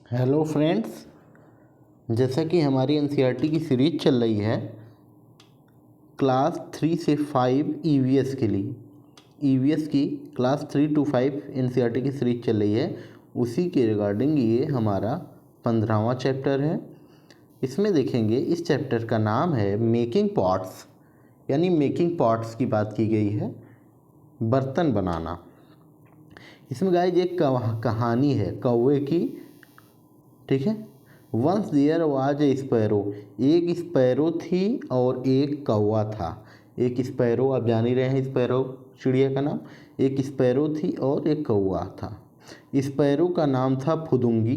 Hello friends, जैसा कि हमारी एनसीईआरटी की सीरीज चल रही है क्लास 3 से 5 ईवीएस के लिए। ईवीएस की क्लास 3 to 5 एनसीईआरटी की सीरीज चल रही है, उसी के रिगार्डिंग ये हमारा 15वां चैप्टर है। इसमें देखेंगे, इस चैप्टर का नाम है मेकिंग पॉट्स, यानी मेकिंग पॉट्स की बात की गई है, बर्तन बनाना। इसमें गाइस एक कहानी है कौवे की, ठीक है। Once there was a sparrow, एक स्पैरो थी और एक कौवा था। एक स्पैरो, आप जान ही रहे हैं स्पैरो चिड़िया का नाम। एक स्पैरो थी और एक कौवा था। स्पैरो का नाम था फुदुंगी,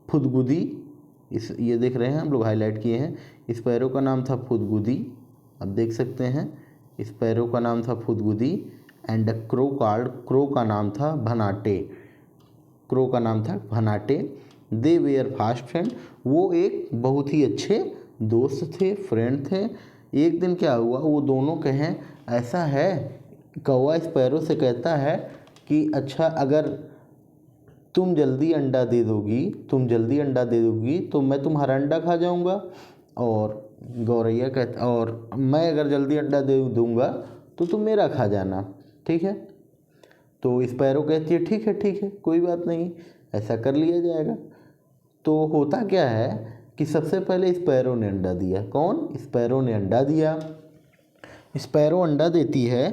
फुदगुदी। इस ये देख रहे हैं हम लोग, हाईलाइट किए हैं। स्पैरो का नाम था फुदगुदी, आप देख सकते हैं। स्पैरो का नाम था फुदगुदी एंड क्रो का नाम था भनाटे। क्रो का नाम था भनाटे। दे वेयर फास्ट फ्रेंड, वो एक बहुत ही अच्छे दोस्त थे, फ्रेंड थे। एक दिन क्या हुआ, वो दोनों कहें ऐसा है, कौवा स्पैरो से कहता है कि अच्छा, अगर तुम जल्दी अंडा दे दोगी तो मैं तुम्हारा अंडा खा जाऊंगा। और गौरैया कहता, और मैं अगर जल्दी अंडा दे दूंगा तो तुम मेरा खा जाना, ठीक है। तो स्पैरो कहती है ठीक है कोई बात नहीं, ऐसा कर लिया जाएगा। तो होता क्या है कि सबसे पहले स्पैरो ने अंडा दिया। कौन? स्पैरो ने अंडा दिया। स्पैरो अंडा देती है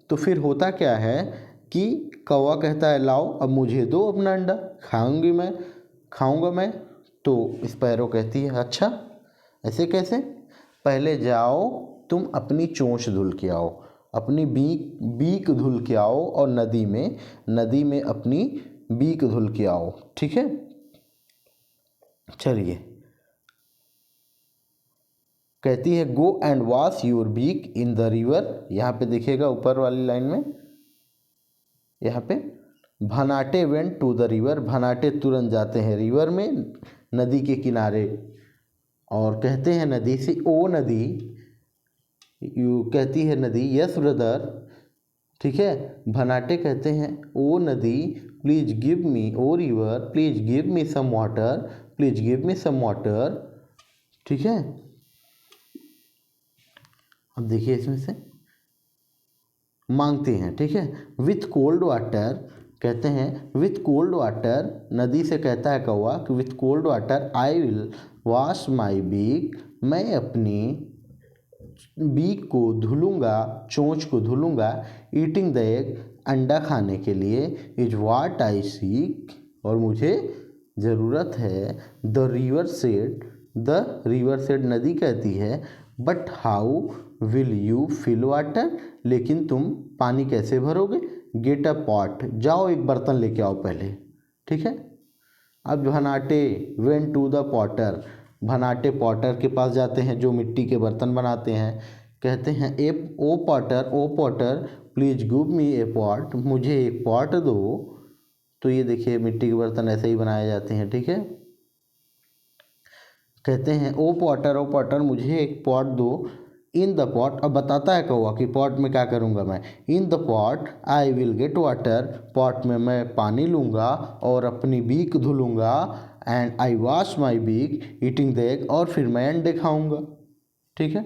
तो फिर होता क्या है कि कौवा कहता है लाओ अब मुझे दो अपना अंडा, खाऊंगा मैं। तो स्पैरो कहती है अच्छा ऐसे कैसे, पहले जाओ तुम अपनी चोंच धुल के आओ, अपनी बीक धुल के आओ और नदी में अपनी बीक धुल के आओ, ठीक है। चलिए, कहती है go and wash your beak in the river. यहाँ पे देखिएगा ऊपर वाली लाइन में, यहाँ पे Bhanate went to the river, Bhanate तुरंत जाते हैं रिवर में, नदी के किनारे। और कहते हैं नदी से, ओ नदी, कहती है नदी यस ब्रदर, ठीक है। भनाटे कहते हैं ओ नदी please give me, O river please give me some water, please give me some water, ठीक है। अब देखिए इसमें से मांगते हैं, ठीक है। विथ कोल्ड वाटर, कहते हैं विथ कोल्ड वाटर, नदी से कहता है कौवा कि with cold water I will wash my beak, मैं अपनी बीक को धुलूंगा, चोंच को धुलूंगा। ईटिंग द एग, अंडा खाने के लिए। इज वाट आई सीक, और मुझे ज़रूरत है। द रिवर सेड, नदी कहती है but how will you fill water, लेकिन तुम पानी कैसे भरोगे। गेट अ पॉट, जाओ एक बर्तन लेके आओ पहले, ठीक है। अब Bhanate went to the potter, Bhanate potter के पास जाते हैं जो मिट्टी के बर्तन बनाते हैं। कहते हैं O potter please give me a pot, मुझे एक पॉट दो। तो ये देखिए मिट्टी के बर्तन ऐसे ही बनाए जाते हैं, ठीक है। कहते हैं ओ पॉटर मुझे एक पॉट दो। इन द पॉट, अब बताता है कौवा कि पॉट में क्या करूँगा मैं। In the pot I will get water, pot में मैं पानी लूँगा और अपनी बीक धुलूँगा। And I wash my beak eating the egg, और फिर मैं अंडे खाऊँगा, ठीक है।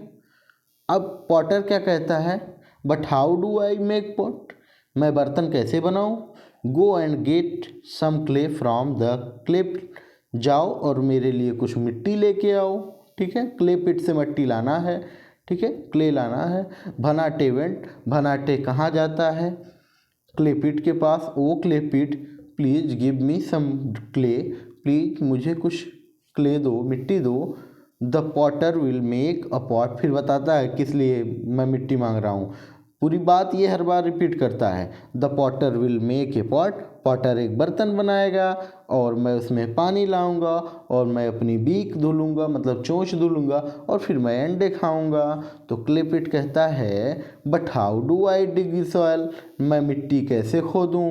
अब पॉटर क्या कहता है, but how do I make pot, मैं बर्तन कैसे बनाऊँ। Go and get some clay from the clay, जाओ और मेरे लिए कुछ मिट्टी लेके आओ, ठीक है। क्ले पिट से मिट्टी लाना है, ठीक है, क्ले लाना है। भनाटे वेंट, भनाटे कहाँ जाता है, क्ले पिट के पास। O clay pit please give me some clay, please मुझे कुछ क्ले दो, मिट्टी दो। The potter will make a pot, फिर बताता है किस लिए मैं मिट्टी मांग रहा हूँ। पूरी बात ये हर बार रिपीट करता है। The potter will make a pot, Potter एक बर्तन बनाएगा और मैं उसमें पानी लाऊंगा और मैं अपनी बीक धुलूंगा, मतलब चोंच धुलूंगा, और फिर मैं अंडे खाऊंगा। तो क्लेपिट कहता है but how do I dig soil, मैं मिट्टी कैसे खोदूं।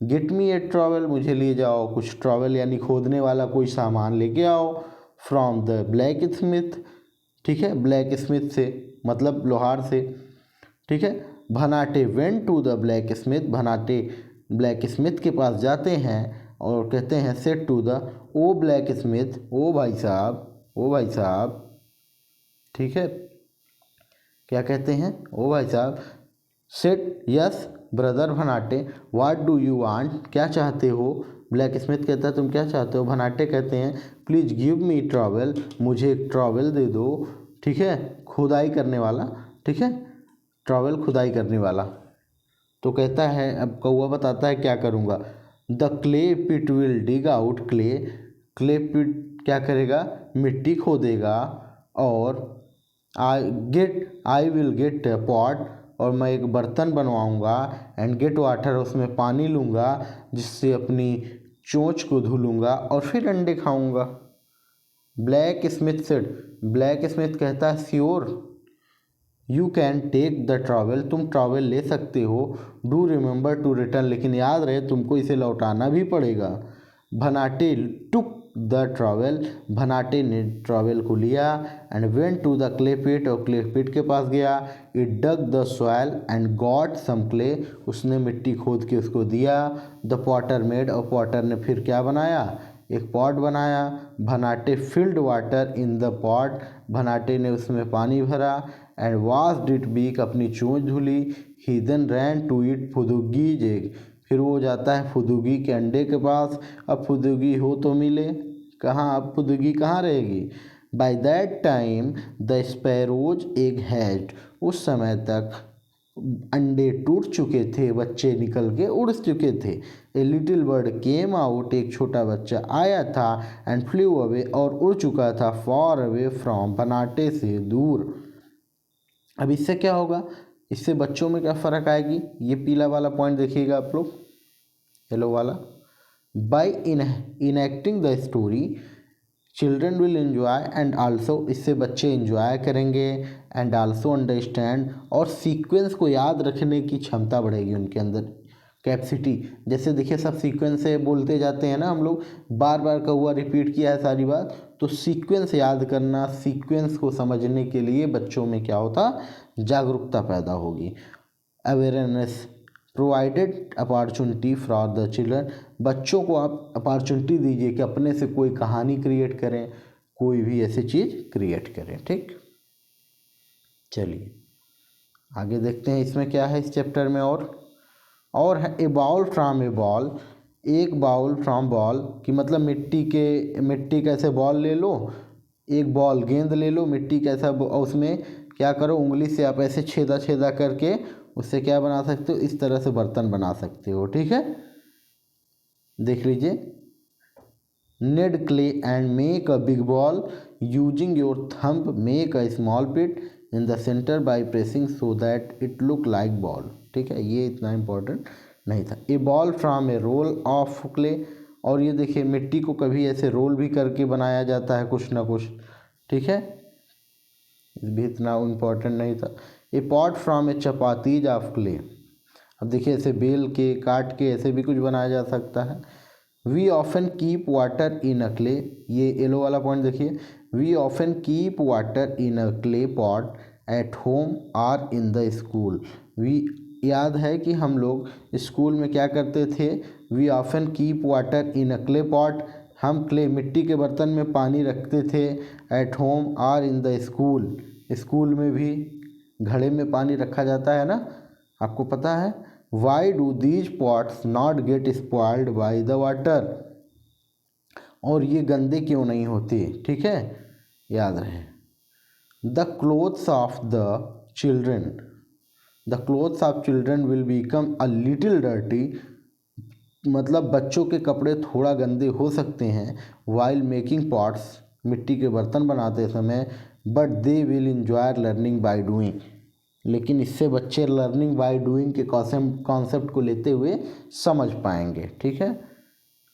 गेट मी ए ट्रॉवेल, मुझे ले जाओ कुछ ट्रॉवेल यानी खोदने वाला कोई सामान लेके आओ। फ्रॉम द ब्लैक स्मिथ, ठीक है, ब्लैक स्मिथ से मतलब लोहार से, ठीक है। Bhanate went to the blacksmith, Bhanate blacksmith के पास जाते हैं। और कहते हैं said to the O blacksmith, ओ भाई साहब, ओ भाई साहब, ठीक है, क्या कहते हैं, ओ भाई साहब, said yes brother Bhanate, what do you want, क्या चाहते हो। ब्लैक स्मिथ कहता है तुम क्या चाहते हो। भनाटे कहते हैं प्लीज़ गिव मी ट्रॉवल, मुझे एक ट्रॉवल दे दो, ठीक है, खुदाई करने वाला, ठीक है, ट्रॉवल खुदाई करने वाला। तो कहता है, अब कौवा बताता है क्या करूँगा। The clay pit will dig out clay, clay pit क्या करेगा, मिट्टी खोदेगा, और आई विल गेट पॉट, और मैं एक बर्तन बनवाऊँगा, एंड गेट वाटर, उसमें पानी लूँगा जिससे अपनी चोंच को धुलूँगा और फिर अंडे खाऊँगा। Blacksmith said, blacksmith कहता है sure you can take the trowel, तुम ट्रॉवल ले सकते हो, डू रिमेंबर टू रिटर्न, लेकिन याद रहे तुमको इसे लौटाना भी पड़ेगा। Bhanate took the trowel, Bhanate ने ट्रॉवल को लिया, and went to the clay pit, और क्ले पिट के पास गया। It dug the soil and got some clay, उसने मिट्टी खोद के उसको दिया। द पॉटर मेड, और पॉटर ने फिर क्या बनाया, एक पॉट बनाया। Bhanate filled water in the pot, Bhanate ने उसमें पानी भरा, एंड वाश्ड इट बीक, अपनी चोंच धुली। ही देन रैन टू इट फुदुगी जेग, फिर वो जाता है फुदुगी के अंडे के पास। अब फुदुगी हो तो मिले कहाँ, अब फुदुगी कहाँ रहेगी। By that time the sparrows egg hatched, उस समय तक अंडे टूट चुके थे, बच्चे निकल के उड़ चुके थे। A little bird came out, एक छोटा बच्चा आया था, एंड फ्लू अवे, और उड़ चुका था, फॉर अवे फ्रॉम, भनाटे से दूर। अब इससे क्या होगा, इससे बच्चों में क्या फ़र्क आएगी, ये पीला वाला पॉइंट देखिएगा आप लोग, येलो वाला। By enacting the story children will enjoy and also, इससे बच्चे इन्जॉय करेंगे, एंड आल्सो अंडरस्टैंड, और सीक्वेंस को याद रखने की क्षमता बढ़ेगी उनके अंदर, कैपेसिटी। जैसे देखिए सब सीक्वेंस से बोलते जाते हैं ना हम लोग, बार बार कौवा रिपीट किया है सारी बात, तो सीक्वेंस याद करना, सीक्वेंस को समझने के लिए बच्चों में क्या होता, जागरूकता पैदा होगी। Awareness provided opportunity for the children, बच्चों को आप अपॉर्चुनिटी दीजिए कि अपने से कोई कहानी क्रिएट करें, कोई भी ऐसी चीज़ क्रिएट करें, ठीक। चलिए आगे देखते हैं इसमें क्या है इस चैप्टर में। और है ए बाउल फ्रॉम ए बॉल, एक बाउल फ्रॉम बॉल कि मतलब मिट्टी का ऐसे बॉल ले लो, एक बॉल गेंद ले लो मिट्टी का ऐसा, उसमें क्या करो, उंगली से आप ऐसे छेदा छेदा करके उससे क्या बना सकते हो, इस तरह से बर्तन बना सकते हो, ठीक है। देख लीजिए, knead clay and make a big ball using your thumb, make a small pit in the center by pressing so that it look like ball, ठीक है, ये इतना इम्पोर्टेंट नहीं था। A ball from a roll of clay, और ये देखिए मिट्टी को कभी ऐसे रोल भी करके बनाया जाता है कुछ ना कुछ, ठीक है, भी इतना इम्पोर्टेंट नहीं था। A pot from A chapatis of clay, अब देखिए ऐसे बेल के काट के ऐसे भी कुछ बनाया जा सकता है। We often keep water in a clay, ये येलो वाला पॉइंट देखिए, we often keep water in a clay pot at home or in the school. We याद है कि हम लोग स्कूल में क्या करते थे, we often keep water in a clay pot, हम क्ले मिट्टी के बर्तन में पानी रखते थे, at home or in the school, school में भी घड़े में पानी रखा जाता है ना, आपको पता है। Why do these pots not gate spoiled by the water, और ये गंदे क्यों नहीं होते, ठीक है, याद रहे। The clothes of the children, the clothes of children will become a little dirty, मतलब बच्चों के कपड़े थोड़ा गंदे हो सकते हैं, वाइल मेकिंग पॉट्स, मिट्टी के बर्तन बनाते समय, but they will enjoy learning by doing, लेकिन इससे बच्चे लर्निंग बाय डूइंग के कॉन्सेप्ट को लेते हुए समझ पाएंगे, ठीक है।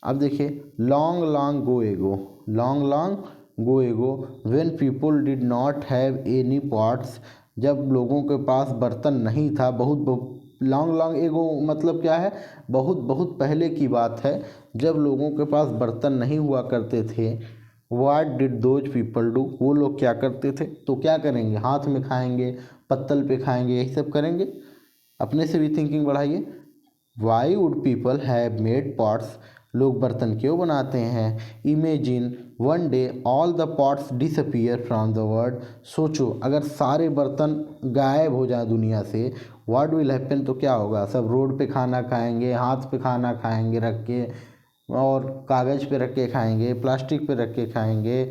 अब देखिए, लॉन्ग लॉन्ग गो एगो, लॉन्ग लॉन्ग गो एगो, when people did not have any pots, जब लोगों के पास बर्तन नहीं था, बहुत लॉन्ग लॉन्ग एगो मतलब क्या है, बहुत बहुत पहले की बात है, जब लोगों के पास बर्तन नहीं हुआ करते थे। What did those people do, वो लोग क्या करते थे, तो क्या करेंगे, हाथ में खाएंगे, पत्तल पे खाएंगे, यही सब करेंगे। अपने से भी थिंकिंग बढ़ाइए। Why would people have made pots लोग बर्तन क्यों बनाते हैं? Imagine one day all the pots disappear from the world. सोचो अगर सारे बर्तन गायब हो जाए दुनिया से, व्हाट विल हैपन, तो क्या होगा? सब रोड पे खाना खाएंगे, हाथ पे खाना खाएंगे रख के, और कागज़ पे रख के खाएंगे, प्लास्टिक पे रख के खाएंगे।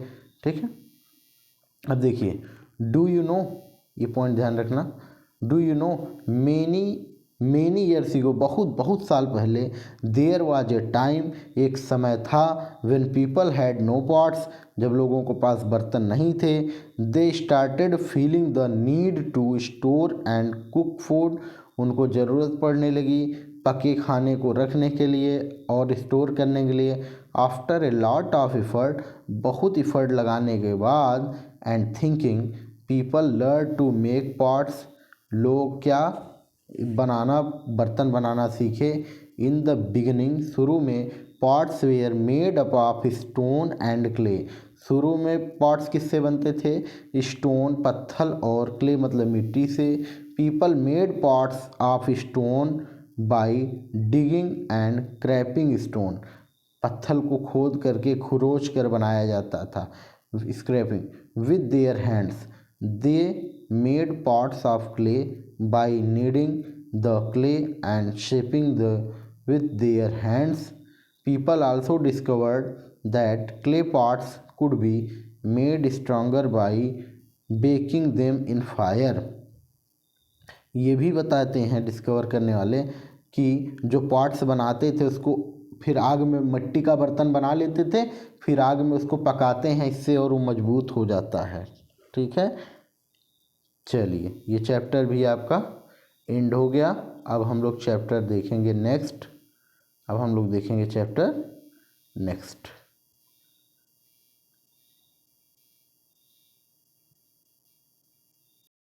ठीक है, अब देखिए, डू यू नो, ये पॉइंट ध्यान रखना, do you know many many years ego, बहुत बहुत साल पहले, देयर वाज ए टाइम, एक समय था, when people had no pots, जब लोगों को पास बर्तन नहीं थे, they started feeling the need to store and cook food, उनको ज़रूरत पड़ने लगी पके खाने को रखने के लिए और स्टोर करने के लिए। After a lot of effort, बहुत एफर्ट लगाने के बाद, and thinking, people learn to make pots, लोग क्या बनाना, बर्तन बनाना सीखे। इन द बिगिनिंग, शुरू में, pots were made up of stone and clay, शुरू में पॉट्स किससे बनते थे? स्टोन, पत्थर, और क्ले मतलब मिट्टी से। People made pots of stone by digging and scraping stone, पत्थर को खोद करके खुरोच कर बनाया जाता था, scraping. With their hands, they made pots of clay by kneading the clay and shaping the with their hands. People also discovered that clay pots could be made stronger by baking them in fire. ये भी बताते हैं discover करने वाले कि जो pots बनाते थे उसको फिर आग में, मिट्टी का बर्तन बना लेते थे, फिर आग में उसको पकाते हैं, इससे और वो मजबूत हो जाता है। ठीक है, चलिए ये चैप्टर भी आपका एंड हो गया। अब हम लोग चैप्टर देखेंगे नेक्स्ट। अब हम लोग देखेंगे चैप्टर नेक्स्ट।